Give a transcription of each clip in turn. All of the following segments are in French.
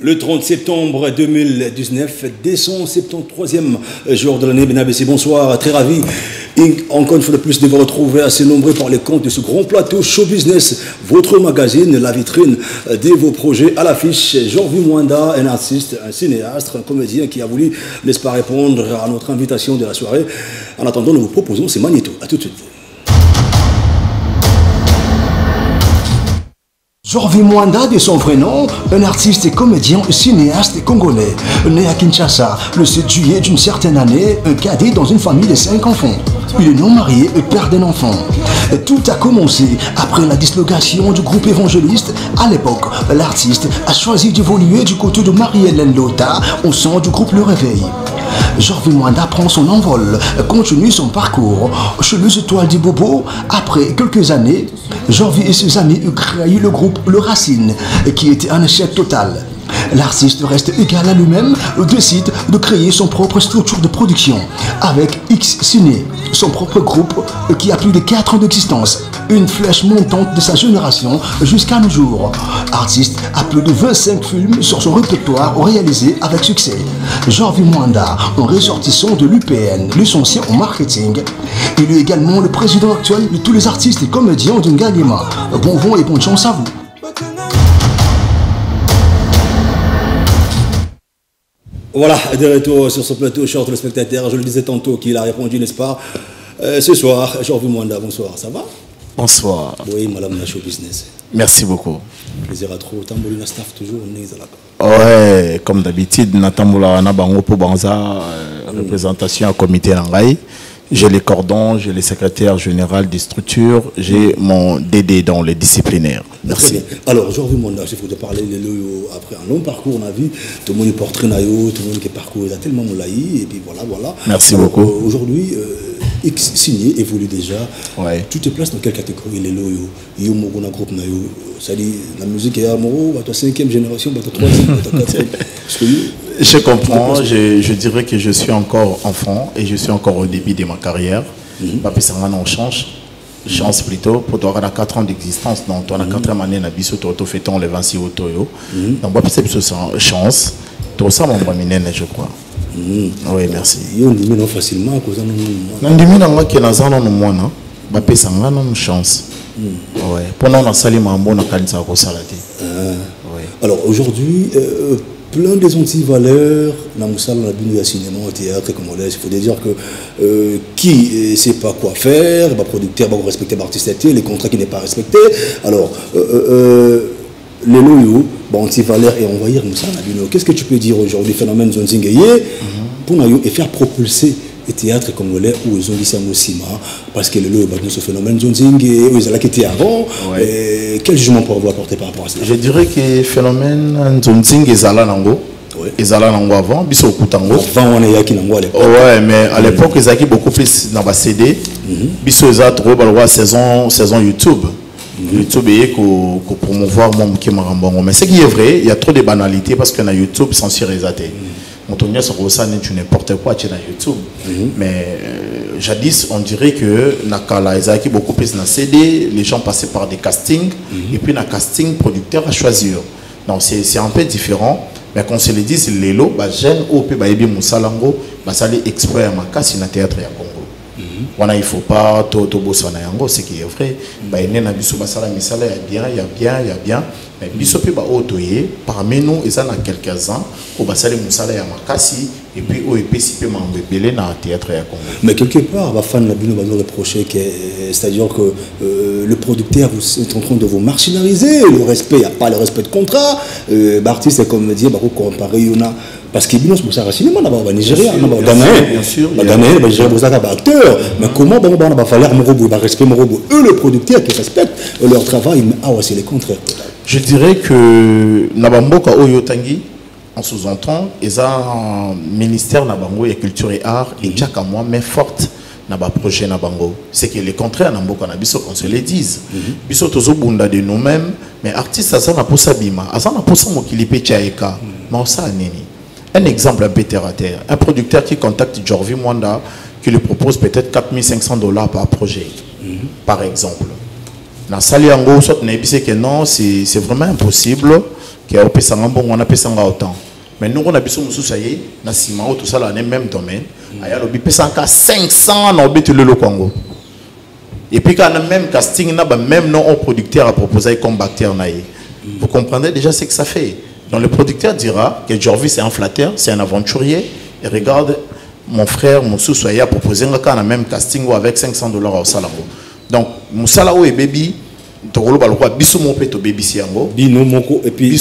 Le 30 septembre 2019, dès son 73e jour de l'année, Benabessi, bonsoir, très ravi encore une fois de plus de vous retrouver assez nombreux par les comptes de ce grand plateau Show Business, votre magazine, la vitrine de vos projets à l'affiche. Jorvi Mwanda, un artiste, un cinéaste, un comédien qui a voulu, n'est-ce pas, répondre à notre invitation de la soirée. En attendant, nous vous proposons ces magnétos. À tout de suite. Jorvi Mwanda, de son vrai nom, un artiste et comédien cinéaste congolais. Né à Kinshasa le 7 juillet d'une certaine année, un cadet dans une famille de 5 enfants. Il est non marié et père d'un enfant. Tout a commencé après la dislocation du groupe évangéliste. À l'époque, l'artiste a choisi d'évoluer du côté de Marie-Hélène Lota au sein du groupe Le Réveil. Jorvi Mwanda prend son envol, continue son parcours chez les Étoiles du Bobo. Après quelques années, Jorvi et ses amis ont créé le groupe Le Racine, qui était un échec total. L'artiste reste égal à lui-même, décide de créer son propre structure de production avec X Ciné, son propre groupe qui a plus de 4 ans d'existence, une flèche montante de sa génération jusqu'à nos jours. Artiste a plus de 25 films sur son répertoire réalisés avec succès. Jorvi Mwanda, un ressortissant de l'UPN, licencié en marketing. Il est également le président actuel de tous les artistes et comédiens de Ngaliema. Bon vent et bonne chance à vous. Voilà, de retour sur ce plateau, chers téléspectateurs. Je le disais tantôt qu'il a répondu, n'est-ce pas, ce soir. Jorvi Mwanda, bonsoir, ça va? Bonsoir. Oui, madame la Show Business. Merci beaucoup. Plaisir à trop. Tamboulina staff toujours, ouais, comme d'habitude, Natamboula Nabango pour Banza, représentation à comité Nangaï. J'ai les cordons, j'ai les secrétaires généraux des structures, j'ai mon DD dans les disciplinaires. Merci. Alors, Jorvi Mwanda, il faut te parler après un long parcours, on a vu tout le monde est portrait, tout le monde qui est parcouru, il a tellement moulaï, et puis voilà. Merci beaucoup. Aujourd'hui, X signé évolue déjà. Ouais. Tu te places dans quelle catégorie? Les loyaux, il y a un groupe, c'est-à-dire la musique est à Moro, ta 5e génération, ta 3e, ta 4e. Je comprends, je dirais que je suis encore enfant et je suis encore au début de ma carrière. Papi Sangana, on chance plutôt, pour toi, on a 4 ans d'existence, donc on a 4e année, on a biso, on fait le 26 autoyo. Donc, papi, c'est une chance, tout ça, mon minène, je crois. Oui, merci. On dit non facilement à cause de nous. On dit non que nous avons moins, papi Sangana, une chance. Ouais. Pendant la salle, on a bon candidat au salade. Alors, aujourd'hui, plein des anti-valeurs dans le cinéma, au théâtre, comme on laisse. Il faut dire que qui ne sait pas quoi faire, le producteur va respecter l'artiste, les contrats qui n'est pas respecté. Alors, les loyaux, anti-valeurs et envahir Moussa. Qu'est-ce que tu peux dire aujourd'hui, phénomène Zonzingaye, pour nous faire propulser le théâtre congolais où ils ont dit ça aussi, parce que le ce phénomène Zonzingaye, ils ont qui était avant. Quel jugement pour vous apporter par rapport à ça? Je dirais que le phénomène Zonzingaye est allé avant, biso kutango. Avant on est yaki nango à l'époque. Ouais, mais à l'époque ils avaient beaucoup plus dans la CD. Biso ils a trop balwa saison YouTube. YouTube est pour promouvoir mon qui marambongo. Mais ce qui est vrai, il y a trop de banalités parce que na YouTube censurisé. On tourne sur ça n'importe quoi tu na YouTube. Mais jadis on dirait que nakala ils avaient beaucoup plus na CD, les gens passaient par des castings et puis na casting producteur à choisir. Donc c'est un peu différent. Mais qu'on se le dise, les lots, j'aime au pays, Moussalango, ça les exprès à ma casse dans le théâtre à Congo. Il ne faut pas tout bosser en Yango, ce qui est vrai. Il y a bien. Mais bisopi ba otoye parmi nous ils en a quelques-uns au basale musala ya makasi et puis au epesipe mambebele na théâtre ya Congo. Mais quelque part va fan la bino va nous reprocher que c'est-à-dire que le producteur est en train de vous marginaliser, le respect, il n'y a pas le respect de contrat, l'artiste c'est comme dire bah comparer y en a parce que bino c'est ça cinéma là bas Nigeria là bas bien sûr Ghana bah Nigeria ça ba acteur mais comment bon va falloir morobo ba respect morobo eux le producteur qui respecte leur travail mais ah ouais c'est les contraires. Je dirais que Nabamboka Oyotangi, en sous-entend, ils ont un ministère na bango et culture et art et déjà qu'à moi mais forte na ba projet na bango. C'est que le contraire na mboka na biso qu'on se le dise. Biso tozo bunda de nous-mêmes mais artiste ça na posa bima, ça na posa mokili pe chaeka. Mais ça nini. Un exemple un peu terre à terre. Un producteur qui contacte Jorvi Mwanda qui lui propose peut-être $4,500 par projet. Par exemple. Dans Sali Ango, que non, c'est vraiment impossible qu'il y ait autant. Mais nous, on a besoin de ça, dans Simao, tout ça, dans le même domaine. Il y a 500 dans le Congo. Et puis, quand on a même casting, on a même nom producteur à proposer comme bactère. Vous comprenez déjà ce que ça fait. Donc, le producteur dira que Jorvi, c'est un flatteur, c'est un aventurier. Et regarde, mon frère, mon sous-soya, a proposé un même casting avec $500 au salaire. Donc, Moussalao et Baby, et puis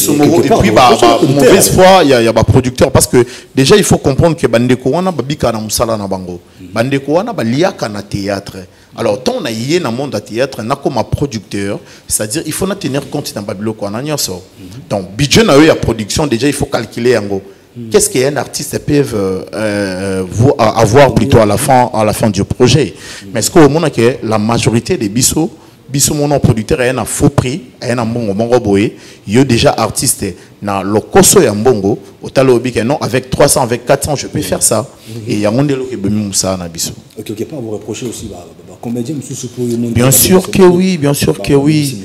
mauvaise foi, il y a des producteurs parce que déjà il faut comprendre que Bandeko wana babika na musala na bango. Bandeko wana baliaka na théâtre. Alors tant on a yé na monde à théâtre, na comme producteur, c'est-à-dire il faut na tenir compte dans Babiloko wana nyoso. Donc budget na eux ya production déjà il faut calculer yango. Qu'est-ce qu'un artiste peut avoir plutôt à la fin du projet. Mais ce qu'on a que la majorité des bisous mon producteur a un faux prix, a un bongo boé, il y a déjà artiste na lokoso ya mbongo, au talobi que non avec 300 avec 400 je peux faire ça et il y a monde qui bemi ça na biso. OK, pas vous reprocher aussi comédien bien sûr que oui, bien sûr que oui.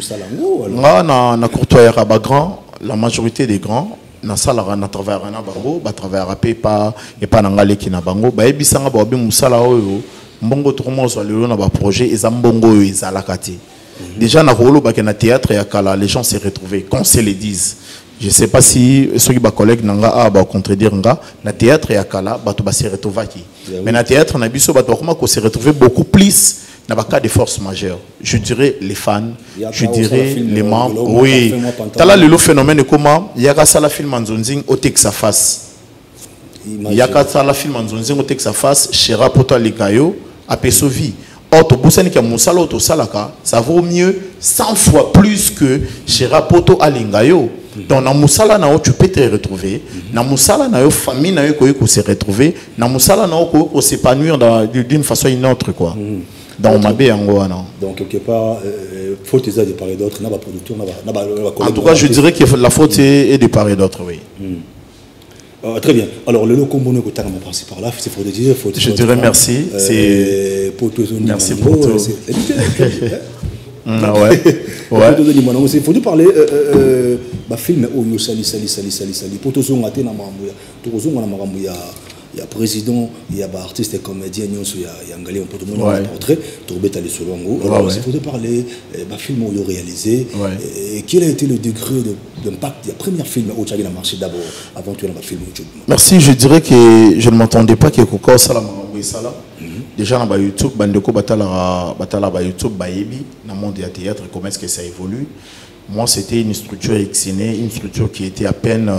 Na courtoyer à grand, la majorité des grands na salara na travers na bango ba travers apé pas et pas ngale ki na bango ba ebisanga ba bi musala oyo mbongo to mo zo lelo na ba projet ezambongo oyo ezalakati déjà na rolo ba na théâtre ya kala les gens s'est retrouvés qu'on se le dise. Je sais pas si ceux qui ba collègue nanga a ba contredire nga na théâtre ya kala ba to ba se retrouvaki mais na théâtre na biso ba to comment qu'on s'est retrouvé beaucoup plus dans le cas de force majeure, je dirais les fans, je dirais les membres. Oui, tu as le phénomène de comment il y a ça la film en zonzing au Texas face. Il y a ça la film en zonzing au Texas face, Chera Poto Likayo, à Pesovi. Or, tu boussani qui a moussala au Salaka, ça vaut mieux 100 fois plus que Chera Poto Alingayo. Donc, dans Moussala, tu peux te retrouver. Dans Moussala, dans famille, tu peux se retrouver. Dans Moussala, tu peux s'épanouir d'une façon ou d'une autre, quoi. Dans ma baie donc quelque part faute de part et d'autre en tout cas je dirais que la faute est de part et d'autre oui. Très bien. Alors le loco mono que tu as passé par là c'est faut dire je dirais merci merci pour tout ah ouais il faut nous parler film où sali pour tous on a été na mambo tous on a mambo il y a président, il y a artiste et comédien, il y a un galé, on peut demander un portrait, Tourbet à l'Essolongo. Alors, il faut parler, un film où il a réalisé, quel a été le degré d'impact du premier film où tu as marché d'abord, avant tu as film YouTube. Merci, je dirais que je ne m'entendais pas que Koko Salam Sala. Déjà, dans YouTube, Bandeko Batala YouTube, Bayebi, dans le monde du théâtre, comment est-ce que ça évolue. Moi, c'était une structure exinée, une structure qui était à peine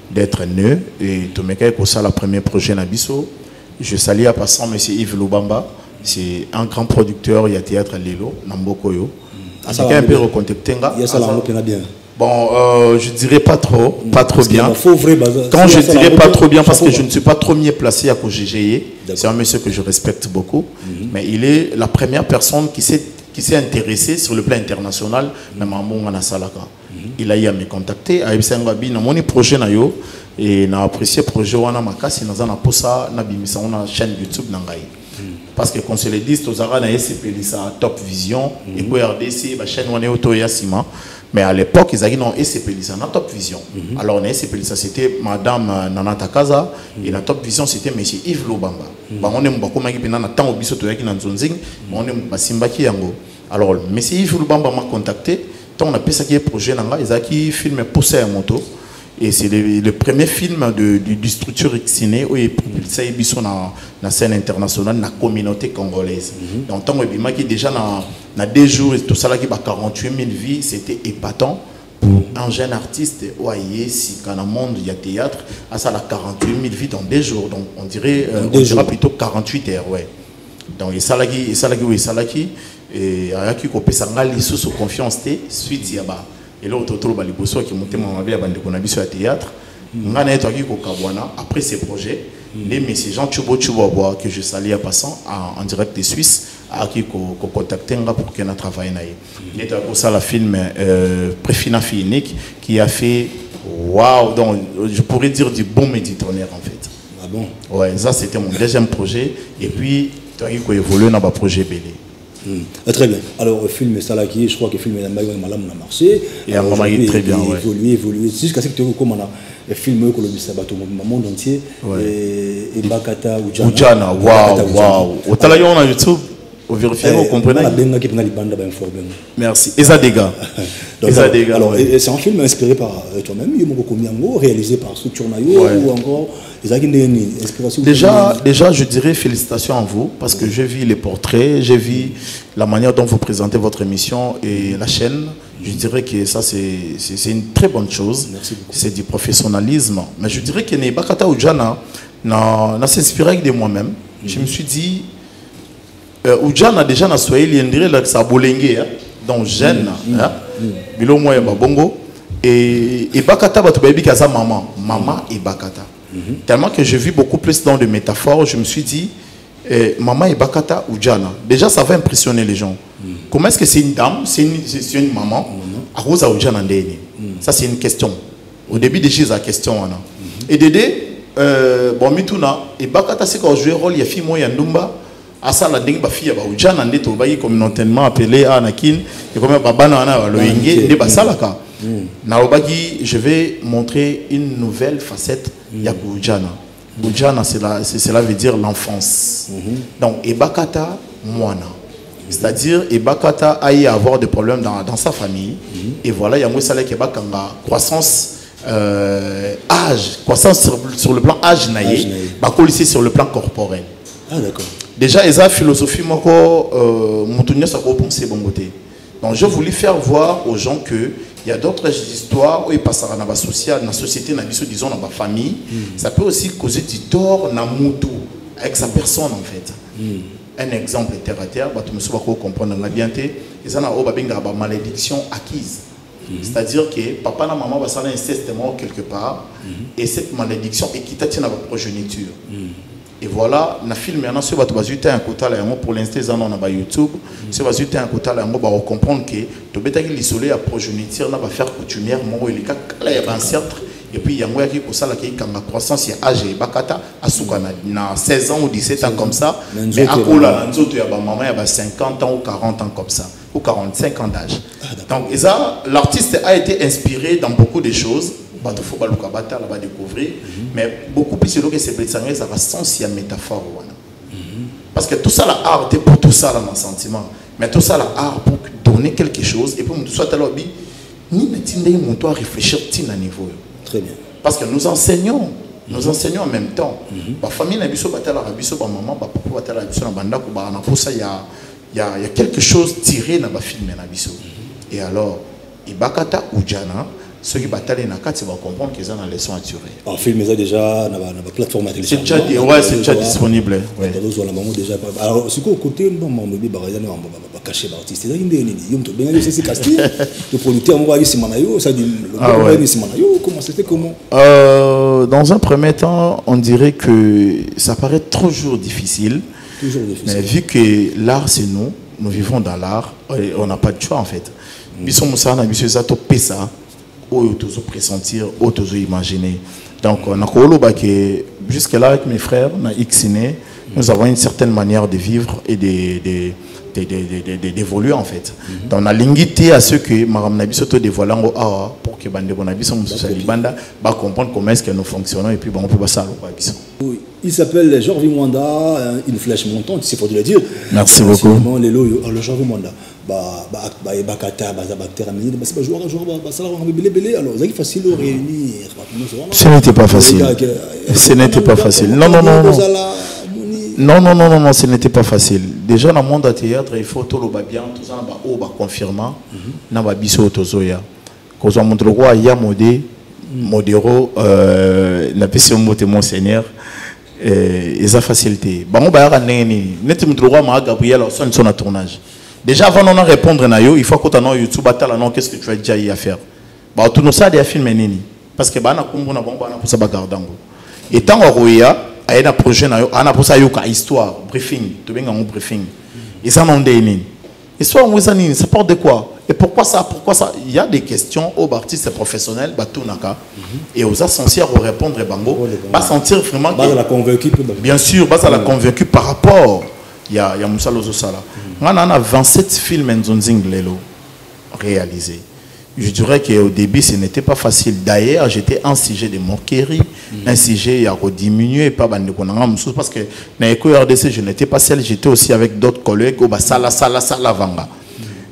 d'être née. Et Tomeka Kosa, le premier projet Nabiso. Je salue à passant M. Yves Lubamba. C'est un grand producteur, il y a théâtre Lelo, Nambokoyo. C'est un peu recontacté. Bon, je dirais pas trop bien. Quand je dirais pas trop bien, parce que je ne suis pas trop mieux placé à COGGE. C'est un monsieur que je respecte beaucoup. Mais il est la première personne qui s'est intéressé sur le plan international, il a eu à me contacter, à mon projet et n'a apprécié le projet wana makasi na za na posa na bimisa na chaîne YouTube nangai. Parce que quand se le dit tozara na SCP ça Top Vision et ko RDC ba chaîne wana auto yasima mais à l'époque ils avaient non SCP ça na Top Vision. Alors na SCP ça c'était madame Nana Takaza et la Top Vision c'était monsieur Yves Lobamba. Ba on est mbako maki pena na temps biso to yaki na nzonzing on est basimbaki yango. Alors monsieur Yves Lobamba m'a contacté tant on a pensé qu'il projet nanga ils a qui filme pousser à moto. Et c'est le premier film de structure ciné où il propulsé dans la scène internationale, dans la communauté congolaise. Donc, tant que déjà dans 2 jours, tout ça qui a 48 000 vies, c'était épatant pour un jeune artiste. Si dans le monde il y a théâtre, ça a 48 000 vies dans 2 jours. Donc, on dirait plutôt 48 heures. Ouais. Donc, et ça qui et qui peut s'engager sous confiance suite y a et là, autour de Baliboso qui montait mon avis à Bandeko Nabiso à théâtre. Après ces projets, les messieurs Jean Chubo que je salue en passant en direct de Suisse, qui ont contacté pour qu'on travaille. Il est pour ça le film Préfina Finique qui a fait waouh, donc je pourrais dire du bon Méditerranée en fait. Ah bon? Ouais, ça c'était mon deuxième projet et puis tu as évolué dans le projet Bélé. Très bien. Alors, le film Salaki, je crois que le film a marché. Et a très bien, évolué. Jusqu'à ce que tu vois comment on a le film que le monde entier. Et Bakata Ujana. Ujana, waouh. Au talayon on a YouTube. Vous vérifiez, vous comprenez. Merci. Eza Dega. Alors, c'est un film inspiré par toi-même, réalisé par Structure Nayo ou encore. Déjà, je dirais félicitations à vous parce que j'ai vu les portraits, j'ai vu la manière dont vous présentez votre émission et la chaîne. Je dirais que ça, c'est une très bonne chose. C'est du professionnalisme. Mais je dirais que Bakata Ujana n'a s'inspiré de moi-même. Je me suis dit, Ujana déjà na Swahili, on dirait que ça bolengue, donc jeune, bilo moya babongo et Bakata batubabi kaza maman et Bakata. Tellement que j'ai vu beaucoup plus dans de métaphores, je me suis dit maman et Bakata Ujana. Déjà ça va impressionner les gens. Comment est-ce que c'est une dame, c'est une maman à Rosa Ujana ndeni? Ça c'est une question. Au début déjà la question et Dédé bon mituna et Bakata c'est quand jouer rôle il y a fille moi ya ndumba. Asa la dingue ba fille ba Ujana ndeto ba yi communautairement appelé Anakin et comme baba na na loyenge de basalaka. Na obagi je vais montrer une nouvelle facette ya Ujana. Ujana cela veut dire l'enfance. Donc Ebakata Moana. C'est-à-dire Ebakata a eu à avoir des problèmes dans sa famille et voilà il y a moi ça qui ba kanga croissance âge croissance sur le plan âge naïe ba ici sur le plan corporel. Ah d'accord. Déjà, il y a une philosophie donc je voulais faire voir aux gens qu'il y a d'autres histoires où ils passent dans la société, disons dans la famille. Ça peut aussi causer du tort avec sa personne en fait. Un exemple terre à terre, tu me souviens comprendre bien, ils ont une malédiction acquise. C'est-à-dire que papa et maman va s'en inceste quelque part et cette malédiction est qui tient à votre progéniture. Et voilà, le film, il y a un côté pour l'instant, on a YouTube. Si vous avez un côté, on va comprendre que tu peux l'isoler à progéniture, on va faire coutumière, il y a un cercle. Et puis il y a un qui a croissance, il y a âge, il y a 16 ans ou 17 ans comme ça. Mais à Kola, il y a maman, il y a 50 ans ou 40 ans comme ça, ou 45 ans d'âge. Donc l'artiste a été inspiré dans beaucoup de choses. Il faut va découvrir, mais beaucoup plus que c'est ça va sens la métaphore. Parce que tout ça l'art est pour tout ça dans le sentiment, mais tout ça l'art pour donner quelque chose et pour tout ça ni à réfléchir à niveau. Très bien. Parce que nous enseignons en même temps. La famille n'a pas la maman, pour ça il y a quelque chose tiré dans le film. Et alors, Ibakata Ujana. Ceux qui bataillent dans 4, vont comprendre qu'ils ont une leçon à tirer. En film, ils ont déjà la plateforme à télécharger. C'est déjà disponible. Alors, ce côté, on va cacher l'artiste. Le producteur, on va aller sur Manayo, ça dit comment c'était comment? Dans un premier temps, on dirait que ça paraît toujours difficile. Mais vu que l'art, c'est nous vivons dans l'art, on n'a pas de choix en fait. Nous sommes ça, où tous pressentir, où tous imaginer. Donc, jusque là avec mes frères, nous avons une certaine manière de vivre et d'évoluer en fait. Donc, on a l'ingité à ce que Madame Nabisoto dévoilant pour que Bande Bonabiso Banda va comprendre comment est-ce que nous fonctionnons et puis on peut passer à l'opération. Il s'appelle Jorvi Mwanda, une flèche montante, c'est pour te le dire. Merci beaucoup. Le Jorvi Mwanda. Ce n'était pas facile. Ce n'était pas facile. Non, ce n'était pas facile. Déjà dans le monde du théâtre, il faut tout le bien, tout ça, on va confirmer, on va biso tozoya. Quand on montre le roi, il y a modéro, la personne monte monseigneur. Et ça facilité. Bon, on va aller net le roi ma Gabriel son tournage. Déjà avant de répondre à il faut que tu aies YouTube, qu'est-ce que tu as déjà eu à faire. Bah tout ça des films nini. parce que bana kumbu na bon bana pour ça bagardango et tant roya a un projet na yo ana pour ça yoka histoire briefing to benga un briefing et ça non déni histoire on ça porte de quoi et pourquoi ça il y a des questions aux artistes professionnels batunaka et aux essentiels pour répondre bango pas sentir vraiment que la convaincu bien sûr pas la convaincu par rapport il y a Moussa Lozo Sala on a 27 films nzonzing lelo réalisés. Je dirais qu'au début, ce n'était pas facile. D'ailleurs, j'étais un sujet de moquerie, un sujet à diminuer, pas parce que dans les RDC, je n'étais pas seul, j'étais aussi avec d'autres collègues, au sala vanga.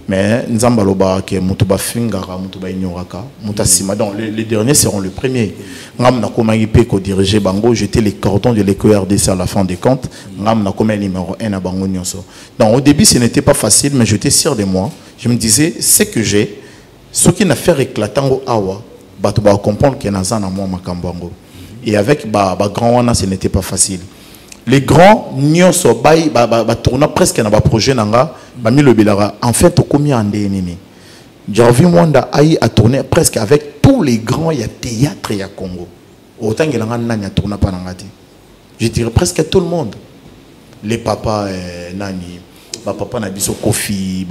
Mais nous avons que mutuba fingara, mutuba ignoraka, mutasima. Donc les derniers seront les premiers. Nous avons dirigé Bango, j'étais les cordons de l'éco RDC à la fin des comptes. Nous avons numéro 1 à Bango Nyonso. Donc au début, ce n'était pas facile, mais j'étais sûr de moi. Je me disais, ce que j'ai, ce qui n'a fait éclatant au awa, tu vas comprendre qu'il y a un makambango. Et avec grand wana, ce n'était pas facile. Les grands nyonso tourna presque dans un projet nanga, mis le bilara. En fait, au combien en dénini. Jarvi Mwanda a tourné presque avec tous les grands il y a théâtre et Congo. Autant qu'il y a un tourna pas nangati. Je dirais presque tout le monde. Les papas nani. Papa na biso Kofi,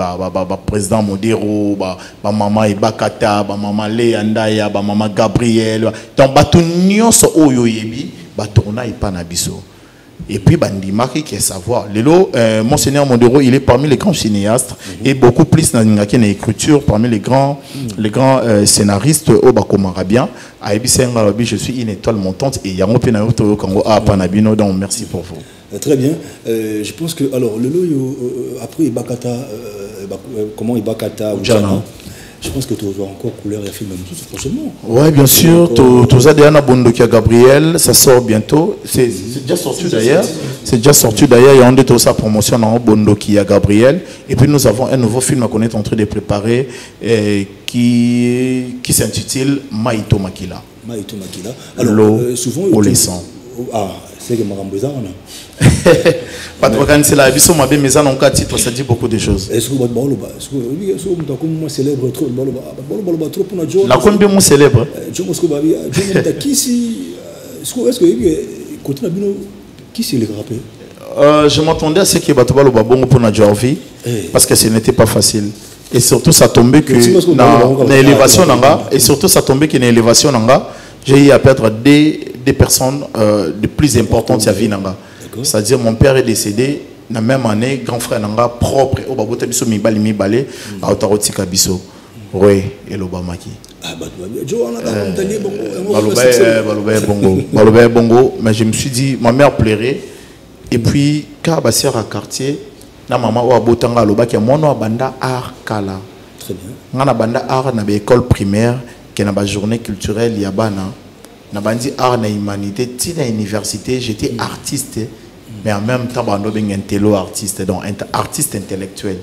président Modero, maman Ibakata, maman Léa Ndaya, maman Gabriel. Donc batu nyonso oyo yebi, tourna ipa na biso. Et puis bandima qui est savoir. Lelo Monseigneur Modero, il est parmi les grands cinéastes et beaucoup plus dans l'écriture parmi les grands scénaristes au Bakomarabien. A Ebisenga je suis une étoile montante et Yango Penayo Toyo Kango a Panabino, donc merci pour vous. Très bien. Je pense que, alors, le loyo, après Ibakata, comment Ibakata ou Djana, je pense que tu auras encore couleur et film prochainement. Oui, bien sûr. Tu as Diana Bondokia Gabriel, ça sort bientôt. C'est déjà sorti d'ailleurs. C'est déjà sorti d'ailleurs. Il y a un de sa promotion dans Bondokia Gabriel. Et puis nous avons un nouveau film qu'on est en train de préparer qui s'intitule Maïto Makila. Maïto Makila. Alors, souvent, ah, c'est que Marambo Zara, non? Pas de vacances, c'est la vie sur ma belle maison en 4 titres, ça dit beaucoup de choses. Est-ce que vous êtes célèbre trop? La combien mon célèbre? Est-ce que qui c'est le rappeur? Je m'attendais à ce que Batobalo Babongo pour Nadjorvi, parce que ce n'était pas facile. Et surtout, ça tombait que dans l'élévation, et surtout, ça tombait que dans l'élévation, j'ai eu à perdre des personnes les plus importantes à vie. C'est-à-dire mon père est décédé la même année, grand frère nanga propre au babota biso mi balé à Otarotika biso. Oui, et l'Obamaki. Balobé bongo, mais je me suis dit ma mère pleurait et puis quand ma sœur à quartier, na maman au abotanga lobaki mono banda art kala. Très bien. Ngana banda art na école primaire qui na ba journée culturelle yabana. Na bandi art na humanité, tina université, j'étais artiste. Mais en même temps, un intello artiste, donc artiste intellectuel.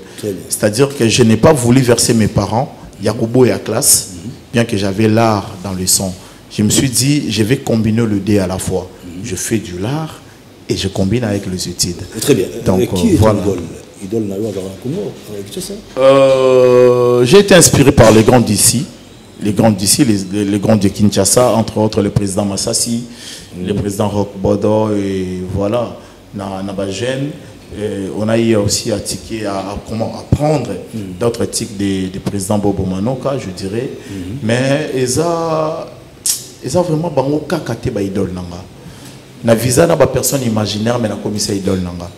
C'est-à-dire que je n'ai pas voulu verser mes parents, Yakubo et à classe, bien que j'avais l'art dans le son. Je me suis dit, je vais combiner le deux à la fois. Je fais du l'art et je combine avec les études. Très bien. Donc, qui est voilà. Idole j'ai été inspiré par les grands d'ici. Les grands d'ici, les grands de Kinshasa, entre autres le président Massassi, le président Roch Bodo, et voilà. On a eu aussi à comment apprendre d'autres tics des présidents Bobo Manoka, je dirais. Mais ils ont vraiment bango kakate ba idole nanga. Na visa na ba personne imaginaire mais na commissaire idole nanga.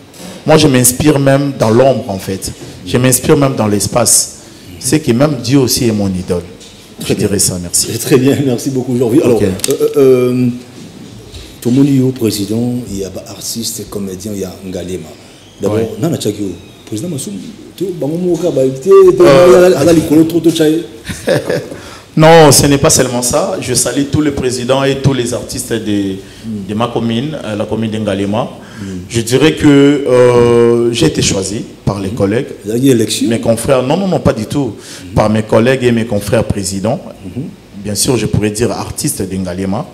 Moi je m'inspire même dans l'ombre en fait. Je m'inspire même dans l'espace. C'est que même Dieu aussi est mon idole. Je dirais ça, merci. Très bien, merci beaucoup aujourd'hui. Alors, tout le monde est au président, il y a artiste, comédien, il y a Ngalema. D'abord, Nana Tchakio, président Massoum, non, ce n'est pas seulement ça. Je salue tous les présidents et tous les artistes de ma commune, la commune d'Ngalema. Je dirais que j'ai été choisi par les collègues, mes confrères, non, pas du tout, par mes collègues et mes confrères présidents. Bien sûr, je pourrais dire artiste d'Ngalema.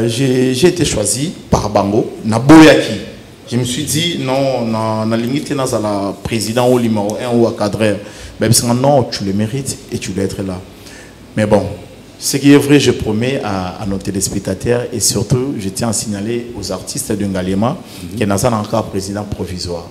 J'ai été choisi par Bango, Naboyaki. Je me suis dit, non, na limite, na la président ou numéro 1 ou à cadre. Mais non, tu le mérites et tu dois être là. Mais bon, Ce qui est vrai, je promets à nos téléspectateurs et surtout, je tiens à signaler aux artistes de Ngalema que nous avons encore un président provisoire.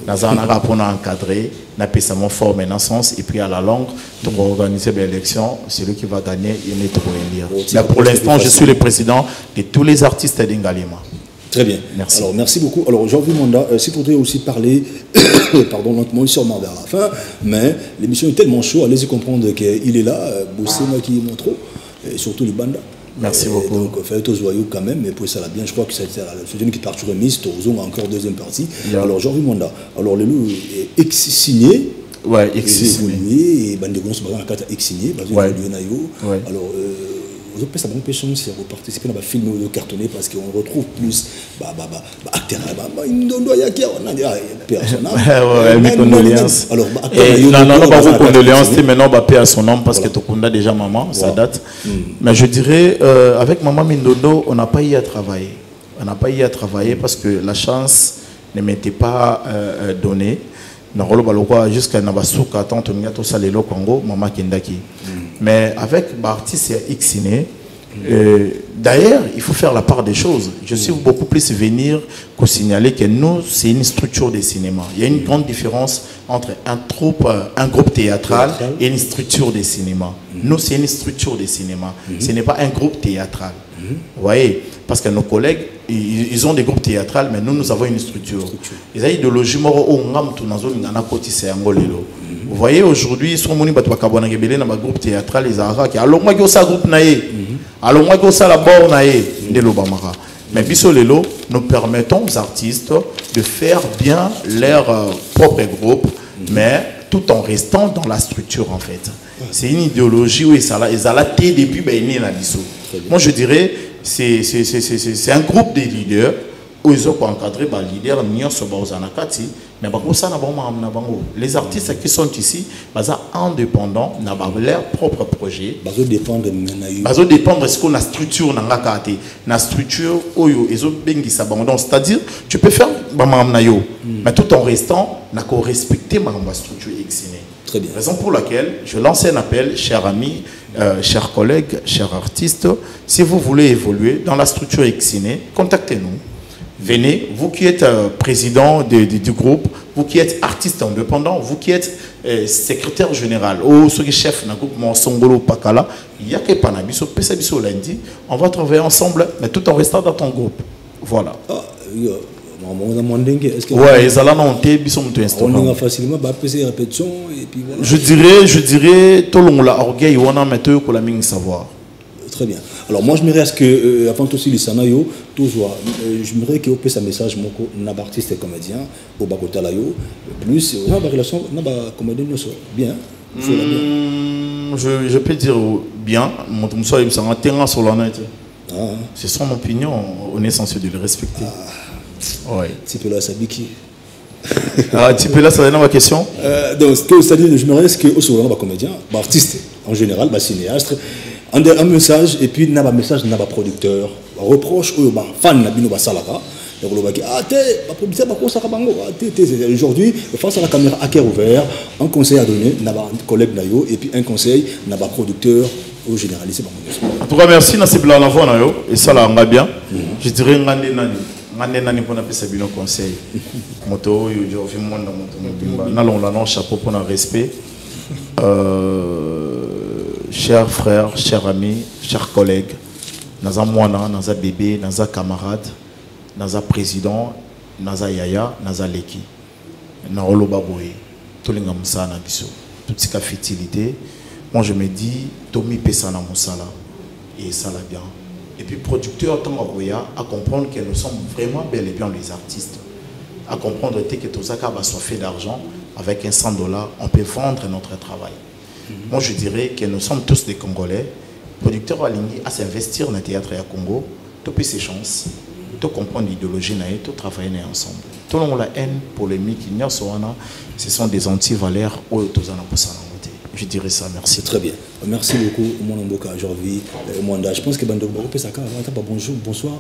Nous avons encore encadré, nous avons mon forme et naissance et puis à la longue, nous avons organisé l'élection, celui qui va gagner, il est trop élire. Mais pour l'instant, je suis le président de tous les artistes de Ngalema. Très bien. Merci. Alors, merci beaucoup. Alors, Jean-Louis Manda, si vous voudriez aussi parler, pardon, lentement, sûrement vers la fin, mais l'émission est tellement chaude, allez-y comprendre qu'il est là, Bossé, moi qui montre trop, et surtout les bandes. Merci beaucoup. Donc, faites aux joyeux quand même, mais pour ça, là, bien, je crois que c'est une qui part sur remise, Torzon a encore deuxième partie. Yeah. Alors, Jean-Louis Manda, alors, le loup est ex-signé. Ouais, ex-signé. Et Bande de Gons, par exemple, ex-signé, ouais. Alors, vous avez ça bonne chance de participer dans un film de cartonné parce qu'on retrouve plus acteurs mes condoléances. Alors non condoléances maintenant paix à son nom parce que tout le monde a déjà maman ça date mais je dirais avec maman Mindondo on n'a pas eu à travailler parce que la chance ne m'était pas donnée jusqu'à Nabasuka tant on y a tout ça les Congo maman Kendaki mais avec l'artiste Xiné d'ailleurs il faut faire la part des choses. Je suis beaucoup plus venir qu'au signaler que nous c'est une structure de cinéma. Il y a une grande différence entre un groupe théâtral et une structure de cinéma. Nous c'est une structure de cinéma. Ce n'est pas un groupe théâtral. Vous voyez, parce que nos collègues ils ont des groupes théâtrales mais nous avons une structure. Ils ont une idéologie vous voyez aujourd'hui sur mon groupe théâtral les arabes alors moi qui ça groupe naé alors moi qui ça la bord naé de l'Obamara mais bisolelo nous permettons aux artistes de faire bien leur propre groupe mais tout en restant dans la structure en fait. C'est une idéologie où ils allaient depuis moi je dirais c'est un groupe de leaders où ils ont encadré les leaders mais les artistes qui sont ici sont indépendants dans leur propre projet. Ils dépendent de ce qu'on a structure la structure c'est-à-dire tu peux faire mais tout en restant respecter ma structure exinée. Très bien. Raison pour laquelle je lance un appel, chers amis, chers collègues, chers artistes, si vous voulez évoluer dans la structure exinée, contactez-nous. Venez, vous qui êtes président du groupe, vous qui êtes artiste indépendant, vous qui êtes secrétaire général, ou ceux qui chef d'un groupe Songolo Pakala, il y a que Panabiso, Pesabiso lundi, on va travailler ensemble, mais tout en restant dans ton groupe. Voilà. Ouais, ils allaient monter, ils sont on facilement passer répétition et puis voilà. Je dirais tout le monde a orgueil on a mettre pour la mine savoir. Très bien. Alors moi je me reste que avant tout aussi les sanayo toujours je me reste que au un message mon artiste et comédien au bakota layo plus on a une relation on a comédien bien. Je peux dire bien mon monsieur il me sent terrain sur la net. C'est son opinion, on est censé de le respecter. Ouais. Tipela Sabiki. Tipela, ça va ma question. Donc, c'est-à-dire, je me reste que au comédien, artiste en général, cinéaste, un message et puis un message n'a pas producteur, reproche aux fans de Bino Salaka. Aujourd'hui, face à la caméra à cœur ouvert, un conseil à donner, n'a pas collègue Nayo et puis un conseil n'a pas producteur au généralisé. En tout cas, merci Nassi Blanc Nayo et ça là on va bien. Je dirais nani pour appeler bien conseil moto yo vi monde moto nalon la non chapeau pour un respect chers frères chers amis chers collègues naza mwana naza bébé naza camarade naza président naza yaya naza leki na oloba boye tolinga musana biso toute cette fertilité moi je me dis Tommy pesana musala et ça la bien. Et puis producteur à comprendre que nous sommes vraiment bel et bien les artistes. À comprendre que tout ça va se faire d'argent avec $100, on peut vendre notre travail. Moi je dirais que nous sommes tous des Congolais. Producteurs à s'investir dans le théâtre à Congo, tout ses chances, tout comprendre l'idéologie, tout travailler ensemble. Tout le monde la haine, polémique, ce sont des anti-valeurs ou tous en Je dirais ça, merci. C'est très bien. Merci beaucoup, mon Mboka, aujourd'hui, Mwanda. Je pense que Bando bonjour, bonsoir.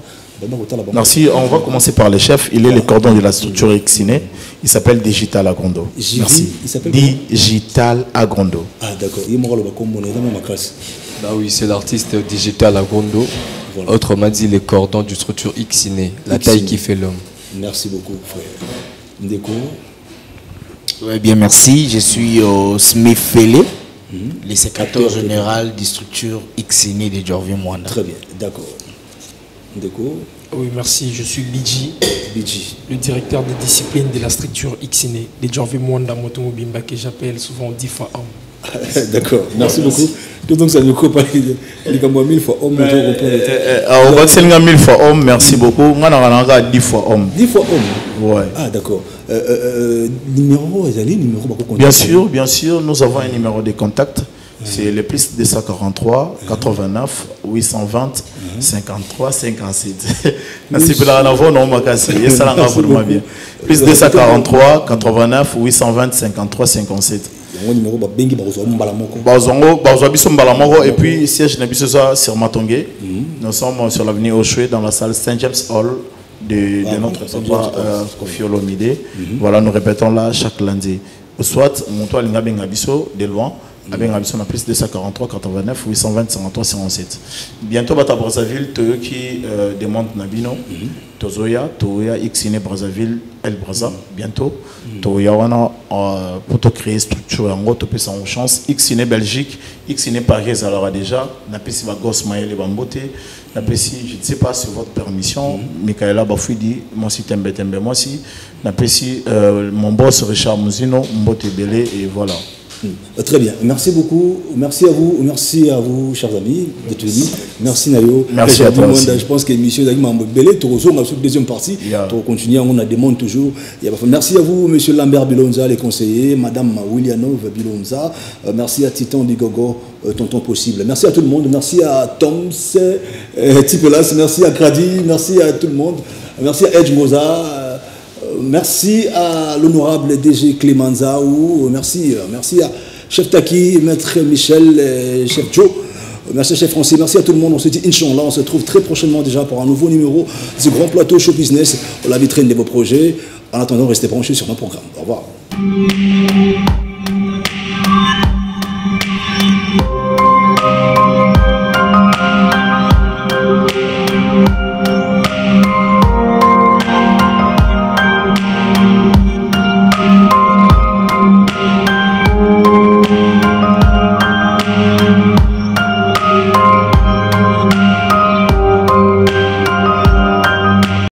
Merci, on va commencer par le chef. Il est le cordon de la structure Xiné. Il s'appelle Digital Agrondo. Merci. Il s'appelle Digital Agrondo. Ah, d'accord. Il m'a dans ma classe. Bah oui, c'est l'artiste Digital Agrondo. Voilà. Autrement dit, les cordons du structure Xiné, la taille qui fait l'homme. Merci beaucoup, frère. Ndeko. Oui, bien, merci. Je suis Smith Fele, le secrétaire général de structure Xiné de Jorvi Mwanda. Très bien, d'accord. Ndeko. Oui, merci. Je suis Bidji, le directeur de discipline de la structure Xiné de Jorvi Mwanda Motongo Bimba, que j'appelle souvent 10 fois homme. D'accord, merci beaucoup. Donc ça nous coupe il y a 1000 fois homme. On va dire 1000 fois homme, merci beaucoup. On a 10 fois homme. 10 fois homme. Ouais. Ah d'accord. Numéro, bien sûr, nous avons un numéro de contact. C'est le plus 243 89 820 53 57. Merci pour la renvoi, non, bien. Plus 243 89 820 53 57. Et puis siège sur Matongé. Nous sommes sur l'avenue Oshwe dans la salle Saint James Hall de notre papa Kofi Olomide. Voilà, nous répétons là chaque lundi. Soit mon toit Lingabengabiso de loin. Avec un plus de 243 89 820 53 57. Bientôt Bata Brazzaville, Toyo qui demande Nabino, Tozoya Xiné Brazzaville, El Brazza, bientôt. Toya wana pour te créer structure en gros, tu peux sans chance. Xiné Belgique, Xiné Paris alors déjà. Napesi va gosse Maël Bambote. Napesi, je ne sais pas sur votre permission. Michaela Bafouidi, moi si Tembe moi aussi. Napesi mon boss Richard Mouzino, Mbote Belé et voilà. Très bien, merci beaucoup, merci à vous chers amis d'être venus, merci Nayo, merci à toi aussi. Je pense que l'émission d'Agui Mambo Belé, tu reçois la deuxième partie, tu continues, on a des mondes toujours. Merci à vous, monsieur Lambert Bilonza, les conseillers, madame Willianov Bilonza, merci à Titan Digogo, tonton possible, merci à tout le monde, merci à Toms, Tipelas, merci à Kradi, merci à tout le monde, merci à Edge Moza. Merci à l'honorable DG Clémenzaou, merci à Chef Taki, Maître Michel, Chef Joe, merci Chef Français, merci à tout le monde. On se dit Inch'Allah, on se retrouve très prochainement déjà pour un nouveau numéro du Grand Plateau Show Business, la vitrine de vos projets. En attendant, restez branchés sur nos programmes. Au revoir.